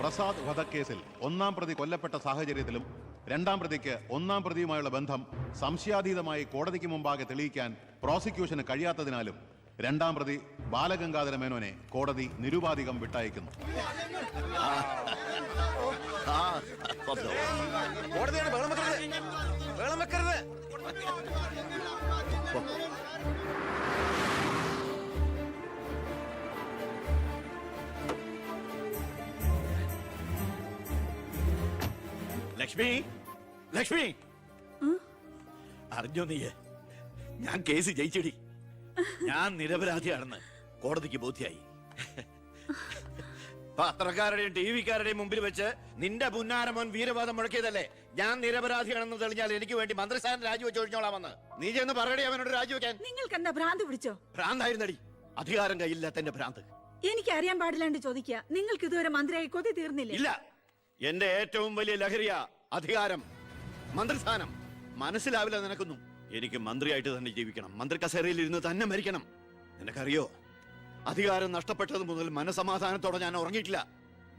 പ്രസാദ് വധക്കേസിൽ ഒന്നാം പ്രതി കൊല്ലപ്പെട്ട സാഹചര്യത്തിലും രണ്ടാം പ്രതിക്ക് ഒന്നാം പ്രതിയുമായുള്ള ബന്ധം സംശയാതീതമായി കോടതിക്ക് മുമ്പാകെ തെളിയിക്കാൻ പ്രോസിക്യൂഷന് കഴിയാത്തതിനാലും രണ്ടാം പ്രതി ബാലഗംഗാധര മേനോനെ കോടതി നിരുപാധികം വിട്ടയക്കുന്നു. ലക്ഷ്മി, ലക്ഷ്മി, അറിഞ്ഞോ നീയെ? ഞാൻ കേസ് ജയിച്ചടി. ഞാൻ നിരപരാധിയാണെന്ന് കോടതിക്ക് ബോധ്യായി. പത്രക്കാരുടെയും ടി വിക്കാരുടെയും മുമ്പിൽ വെച്ച് നിന്റെ പുന്നാരമോൻ വീരവാദം മുഴക്കിയതല്ലേ? ഞാൻ നിരപരാധിയാണെന്ന് തെളിഞ്ഞാൽ എനിക്ക് വേണ്ടി മന്ത്രിസ്ഥാനം രാജിവെച്ച് ഒഴിഞ്ഞോളാമെന്ന് നീ ചെന്ന് പറയടി അവനോട് രാജിവെക്കാൻ. നിങ്ങൾക്ക് എന്താ ഭ്രാന്ത് പിടിച്ചോ? ഭ്രാന്തായിരുന്നടി, അധികാരം കയ്യില്ലാത്ത എന്റെ ഭ്രാന്ത്. എനിക്ക് അറിയാൻ പാടില്ലാണ്ട് ചോദിക്കുക, നിങ്ങൾക്ക് ഇതുവരെ മന്ത്രിയായി കൊതി തീർന്നില്ലേ? ഇല്ല, എന്റെ ഏറ്റവും വലിയ ലഹരിയ അധികാരം, മന്ത്രിസ്ഥാനം. മനസ്സിലാവില്ല നിനക്കൊന്നും. എനിക്ക് മന്ത്രിയായിട്ട് തന്നെ ജീവിക്കണം, മന്ത്രി കസേരയിൽ ഇരുന്ന് തന്നെ മരിക്കണം. നിനക്കറിയോ, അധികാരം നഷ്ടപ്പെട്ടത് മുതൽ മനസമാധാനത്തോടെ ഞാൻ ഉറങ്ങിയിട്ടില്ല.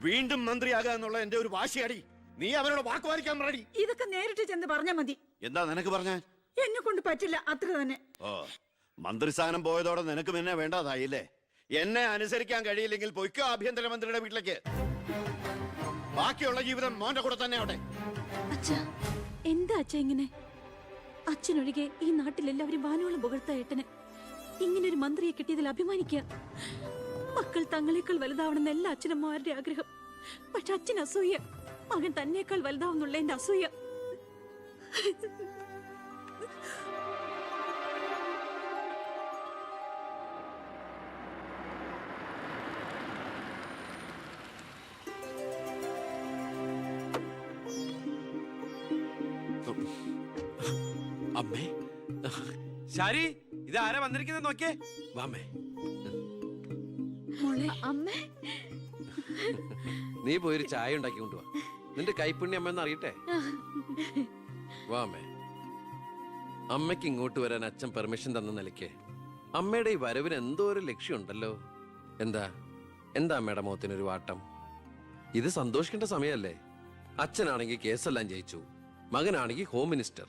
വീണ്ടും മന്ത്രിയാകുക എന്നുള്ള എന്റെ ഒരു വാശിയടി. നീ അവരോട് വാക്കുപാലിക്കാൻ റെഡി. ഇതൊക്കെ നേരിട്ട് ചെന്ന് പറഞ്ഞാ മതി. എന്താ നിനക്ക് പറഞ്ഞാൽ? എന്നെ കൊണ്ട് പറ്റില്ല, അത്ര തന്നെ. ഓ, മന്ത്രിസ്ഥാനം പോയതോടെ നിനക്ക് പിന്നെ വേണ്ടതായില്ലേ? എന്നെ അനുസരിക്കാൻ കഴിയില്ലെങ്കിൽ പൊയ്ക്കോ ആഭ്യന്തരമന്ത്രിയുടെ വീട്ടിലേക്ക്. ബാക്കിയുള്ള ജീവിതം മോന്റെ കൂടെ തന്നെ ആവട്ടെ. അച്ഛാ, എന്താ അച്ഛാ ഇങ്ങനെ? അച്ഛനൊഴികെ ഈ നാട്ടിലെല്ലാവരും വാനോളം പുകഴ്ത്ത ഏട്ടന് ഇങ്ങനൊരു മന്ത്രിയെ കിട്ടിയതിൽ അഭിമാനിക്കുക. മക്കൾ തങ്ങളെക്കാൾ വലുതാവണമെന്ന് എല്ലാ അച്ഛനമ്മമാരുടെ ആഗ്രഹം. പക്ഷെ അച്ഛൻ അസൂയ, മകൻ തന്നേക്കാൾ വലുതാവുന്നുള്ള എന്റെ അസൂയ. അമ്മേ, ശാരി, ഇത് ആരാ വന്നിരിക്കുന്നത് നോക്കിയേ. വാമേ. അമ്മേ, നീ പോയൊരു ചായ ഉണ്ടാക്കി കൊണ്ടുവാ. നിന്റെ കൈപ്പുണ്യം അമ്മയെന്ന് അറിയട്ടെ. വാമേ. അമ്മയ്ക്ക് ഇങ്ങോട്ട് വരാൻ അച്ഛൻ പെർമിഷൻ തന്ന നിലയ്ക്ക് അമ്മയുടെ ഈ വരവിന് എന്തോ ഒരു ലക്ഷ്യമുണ്ടല്ലോ. എന്താ അമ്മയുടെ മുഖത്തിനൊരു വാട്ടം? ഇത് സന്തോഷിക്കേണ്ട സമയമല്ലേ? അച്ഛനാണെങ്കിൽ കേസെല്ലാം ജയിച്ചു, മകനാണെങ്കിൽ ഹോം മിനിസ്റ്റർ.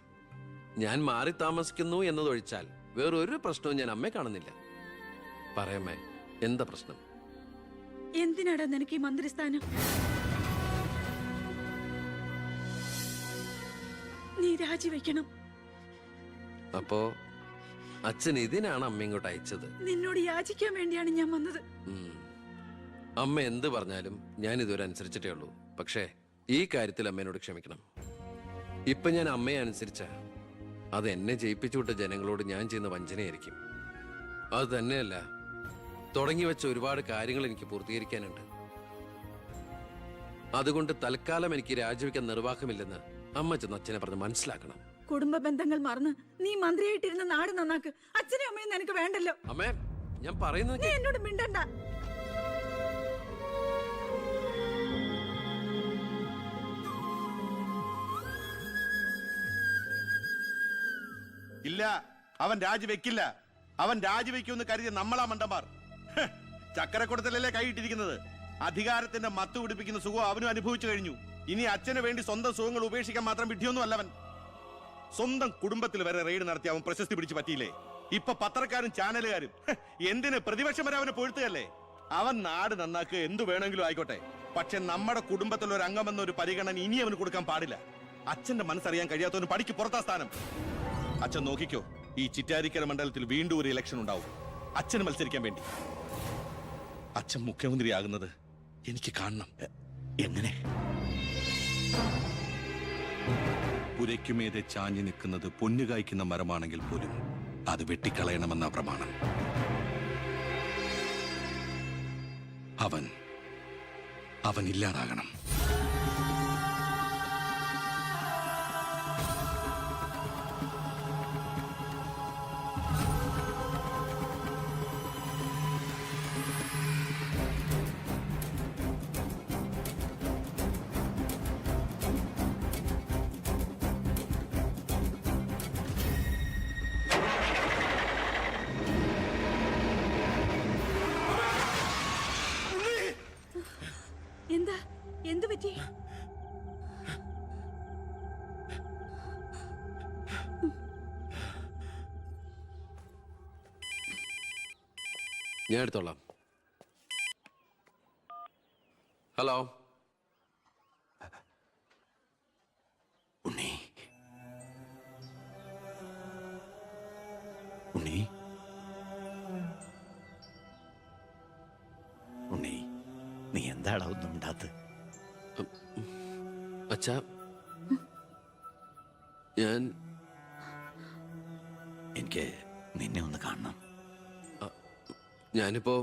ഞാൻ മാറി താമസിക്കുന്നു എന്നതൊഴിച്ചാൽ വേറൊരു പ്രശ്നവും ഞാൻ അമ്മയെ കാണുന്നില്ല. പറയമ്മേ, എന്താ പ്രശ്നം? എന്തിനാടാ നിനക്ക് ഈ മന്ത്രിസ്ഥാനം? നീ രാജിവെക്കണം. അപ്പോ അച്ഛൻ ഇതിനാണ് അമ്മ ഇങ്ങോട്ട് അയച്ചത്? നിന്നോട് യാചിക്കാൻ വേണ്ടിയാണ് ഞാൻ വന്നത്. അമ്മ എന്ത് പറഞ്ഞാലും ഞാൻ ഇതുവരെ അനുസരിച്ചിട്ടേ ഉള്ളൂ. പക്ഷേ ഈ കാര്യത്തിൽ അമ്മേനോട് ക്ഷമിക്കണം. ഇപ്പൊ ഞാൻ അമ്മയെ അനുസരിച്ച അത് എന്നെ ജയിപ്പിച്ചുവിട്ട ജനങ്ങളോട് ഞാൻ ചെയ്യുന്ന വഞ്ചനയായിരിക്കും. അത് തന്നെയല്ല, തുടങ്ങി വെച്ച ഒരുപാട് കാര്യങ്ങൾ എനിക്ക് പൂർത്തീകരിക്കാനുണ്ട്. അതുകൊണ്ട് തൽക്കാലം എനിക്ക് രാജിവെക്കാൻ നിർവാഹമില്ലെന്ന് അമ്മ ചെന്ന് അച്ഛനെ പറഞ്ഞ് മനസ്സിലാക്കണം. കുടുംബ ബന്ധങ്ങൾ മറന്ന് നീ മന്ത്രിയായിട്ടിരുന്ന നാട് നന്നാക്ക്. അച്ഛനും അമ്മയും നിനക്ക് വേണ്ടല്ലോ. അമ്മേ, ഞാൻ പറയുന്നത് നീ എന്നോട് മിണ്ടണ്ട. ഇല്ല, അവൻ രാജിവെക്കില്ല. അവൻ രാജിവെക്കുമെന്ന് കരുതിയ നമ്മളാ മണ്ടന്മാർ. ചക്കരക്കുടത്തിലല്ലേ കൈയിട്ടിരിക്കുന്നത്. അധികാരത്തിന്റെ മത്ത് പിടിപ്പിക്കുന്ന സുഖം അവനും അനുഭവിച്ചു കഴിഞ്ഞു. ഇനി അച്ഛന് വേണ്ടി സ്വന്തം സുഖങ്ങൾ ഉപേക്ഷിക്കാൻ മാത്രം വിഡ്ഢിയൊന്നും അല്ലവൻ. സ്വന്തം കുടുംബത്തിൽ വരെ റെയ്ഡ് നടത്തി അവൻ പ്രശസ്തി പിടിച്ചു പറ്റിയില്ലേ? ഇപ്പൊ പത്രക്കാരും ചാനലുകാരും എന്തിന് പ്രതിപക്ഷം വരെ അവനെ പൊഴുത്തുകയല്ലേ? അവൻ നാട് നന്നാക്കുക എന്തു വേണമെങ്കിലും ആയിക്കോട്ടെ, പക്ഷെ നമ്മുടെ കുടുംബത്തിൽ ഒരു അംഗമെന്ന ഒരു പരിഗണന ഇനി അവന് കൊടുക്കാൻ പാടില്ല. അച്ഛന്റെ മനസ്സറിയാൻ കഴിയാത്തവന് പടിക്ക് പുറത്താ സ്ഥാനം. അച്ഛൻ നോക്കിക്കോ, ഈ ചിറ്റാരിക്കര മണ്ഡലത്തിൽ വീണ്ടും ഒരു ഇലക്ഷൻ ഉണ്ടാവും അച്ഛന് മത്സരിക്കാൻ വേണ്ടി. അച്ഛൻ മുഖ്യമന്ത്രിയാകുന്നത് എനിക്ക് കാണണം. എങ്ങനെ? പുരയ്ക്കുമേതെ ചാഞ്ഞു നിൽക്കുന്നത് പൊന്നു കായ്ക്കുന്ന മരമാണെങ്കിൽ പോലും അത് വെട്ടിക്കളയണമെന്ന പ്രമാണം. അവൻ ഇല്ലാതാകണം. എന്താ എന്തു പറ്റി? ഞാൻ എടുത്തോളാം. ഹലോ. ഉണ്ണി, ഉണ്ണി, ഉണ്ണി, നീ എന്താടാ ഒന്നും ഉണ്ടാത്ത്? അച്ഛാ, ഞാൻ എനിക്ക് നിന്നെ ഒന്ന് കാണണം. ഞാനിപ്പോ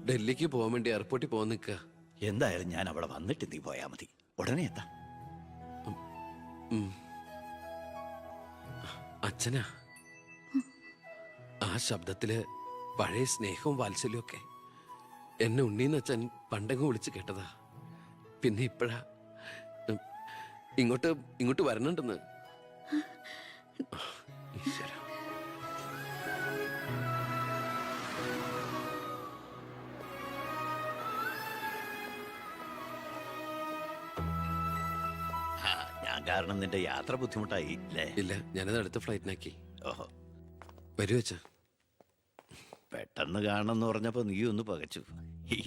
ഡൽഹിക്ക് പോകാൻ വേണ്ടി എയർപോർട്ടിൽ പോകാൻ നിൽക്കുക. എന്തായാലും ഞാൻ അവിടെ വന്നിട്ട് നീ പോയാ മതി. ഉടനെ എത്താ. അച്ഛനാ, ആ ശബ്ദത്തില് പഴയ സ്നേഹവും വാത്സല്യവും ഒക്കെ എന്നെ ഉണ്ണീന്ന് അച്ഛൻ പണ്ടങ്ങ് വിളിച്ച് കേട്ടതാ. പിന്നെ ഇപ്പോഴാ ഇങ്ങോട്ട് വരണുണ്ടെന്ന്. ഈശ്വരാ. ഞാൻ കാരണം നിന്റെ യാത്ര ബുദ്ധിമുട്ടായി അല്ലേ? ഇല്ല, ഞാനത് അടുത്ത ഫ്ലൈറ്റിനാക്കി. ഓഹോ, വരൂ അച്ഛാ. പെട്ടെന്ന് കാണണമെന്ന് പറഞ്ഞപ്പോ നീ ഒന്ന് പകച്ചു.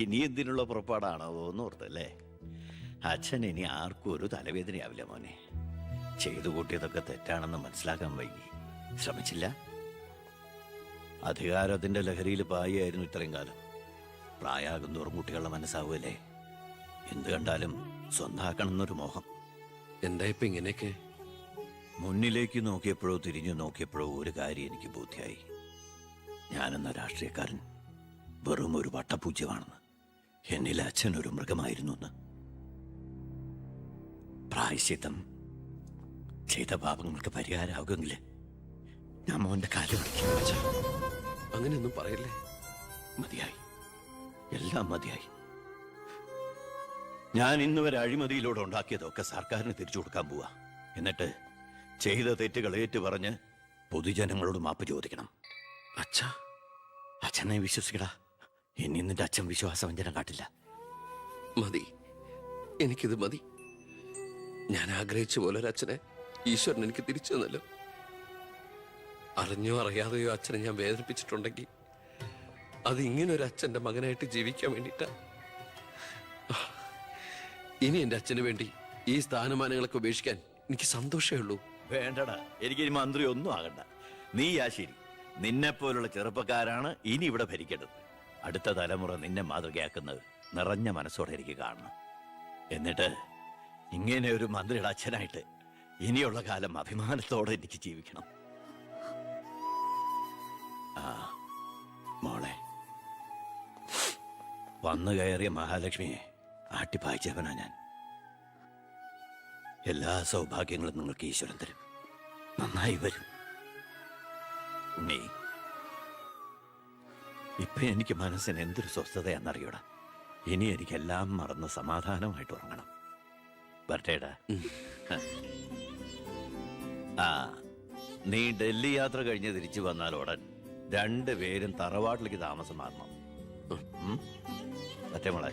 ഇനി എന്തിനുള്ള പുറപ്പാടാണോ എന്ന് ഓർത്തല്ലേ? അച്ഛൻ ഇനി ആർക്കും ഒരു തലവേദനയാവില്ല മോനെ. ചെയ്തു കൂട്ടിയതൊക്കെ തെറ്റാണെന്ന് മനസ്സിലാക്കാൻ വൈകി. ശ്രമിച്ചില്ല. അധികാരത്തിന്റെ ലഹരിയിൽ പായായിരുന്നു ഇത്രയും കാലം. പ്രായാകും തോറും കുട്ടികളുടെ മനസ്സാവുമല്ലേ? എന്ത് കണ്ടാലും സ്വന്താക്കണം എന്നൊരു മോഹം. എന്താ ഇപ്പൊ ഇങ്ങനെയൊക്കെ? മുന്നിലേക്ക് നോക്കിയപ്പോഴോ തിരിഞ്ഞു നോക്കിയപ്പോഴോ ഒരു കാര്യം എനിക്ക് ബോധ്യായി. ഞാനെന്ന രാഷ്ട്രീയക്കാരൻ വെറും ഒരു വട്ടപൂജ്യമാണെന്ന്. എന്നിൽ അച്ഛൻ ഒരു മൃഗമായിരുന്നു എന്ന്. പ്രായശ്ചിത്തം ചെയ്ത പാപങ്ങൾക്ക് പരിഹാരമാകുമെങ്കിൽ ഞാൻ മോന്റെ കാലം പിടിക്കും. അച്ഛാ, അങ്ങനെയൊന്നും പറയല്ലേ. മതിയായി, എല്ലാം മതിയായി. ഞാൻ ഇന്ന് വരെ അഴിമതിയിലൂടെ ഉണ്ടാക്കിയതൊക്കെ സർക്കാരിന് തിരിച്ചു കൊടുക്കാൻ പോവാ. എന്നിട്ട് ചെയ്ത തെറ്റുകൾ ഏറ്റുപറഞ്ഞ് പൊതുജനങ്ങളോട് മാപ്പ് ചോദിക്കണം. അച്ഛാ, അച്ഛനെ വിശ്വസിക്കടാ. ഇനി നിന്റെ അച്ഛൻ വിശ്വാസവഞ്ചനം കാട്ടില്ല. മതി, എനിക്കിത് മതി. ഞാൻ ആഗ്രഹിച്ച പോലെ ഒരു അച്ഛനെ ഈശ്വരൻ എനിക്ക് തിരിച്ചു തന്നല്ലോ. അറിഞ്ഞോ അറിയാതെയോ അച്ഛനെ ഞാൻ വേദനിപ്പിച്ചിട്ടുണ്ടെങ്കിൽ അത് ഇങ്ങനെ ഒരു അച്ഛൻ്റെ മകനായിട്ട് ജീവിക്കാൻ വേണ്ടിയിട്ടാ. ഇനി എൻ്റെ അച്ഛന് വേണ്ടി ഈ സ്ഥാനമാനങ്ങളൊക്കെ ഉപേക്ഷിക്കാൻ എനിക്ക് സന്തോഷമേ ഉള്ളൂ. വേണ്ടടാ, എനിക്ക് ഇനി മന്ത്രി ഒന്നും ആകണ്ട. നീ ആ ശരി. നിന്നെപ്പോലുള്ള ചെറുപ്പക്കാരാണ് ഇനി ഇവിടെ ഭരിക്കേണ്ടത്. അടുത്ത തലമുറ നിന്നെ മാതൃകയാക്കുന്നത് നിറഞ്ഞ മനസ്സോടെ എനിക്ക് കാണണം. എന്നിട്ട് ഇങ്ങനെ ഒരു മന്ത്രിയുടെ അച്ഛനായിട്ട് ഇനിയുള്ള കാലം അഭിമാനത്തോടെ എനിക്ക് ജീവിക്കണം. ആ മോളെ, വന്നു കയറിയ മഹാലക്ഷ്മിയെ ആട്ടിപ്പായിച്ചവനാ ഞാൻ. എല്ലാ സൗഭാഗ്യങ്ങളും നിങ്ങൾക്ക് ഈശ്വരൻ തരും. നന്നായി വരും. ഉണ്ണി, ഇപ്പൊ എനിക്ക് മനസ്സിന് എന്തൊരു സ്വസ്ഥതയാണെന്നറിയൂടാ. ഇനി എനിക്കെല്ലാം മറന്ന് സമാധാനമായിട്ട് ഉറങ്ങണം. വരട്ടേടാ. ആ, നീ ഡൽഹി യാത്ര കഴിഞ്ഞ് തിരിച്ചു വന്നാൽ ഉടൻ 2 പേരും തറവാട്ടിലേക്ക് താമസം മാറണം. പറ്റേ മോളെ?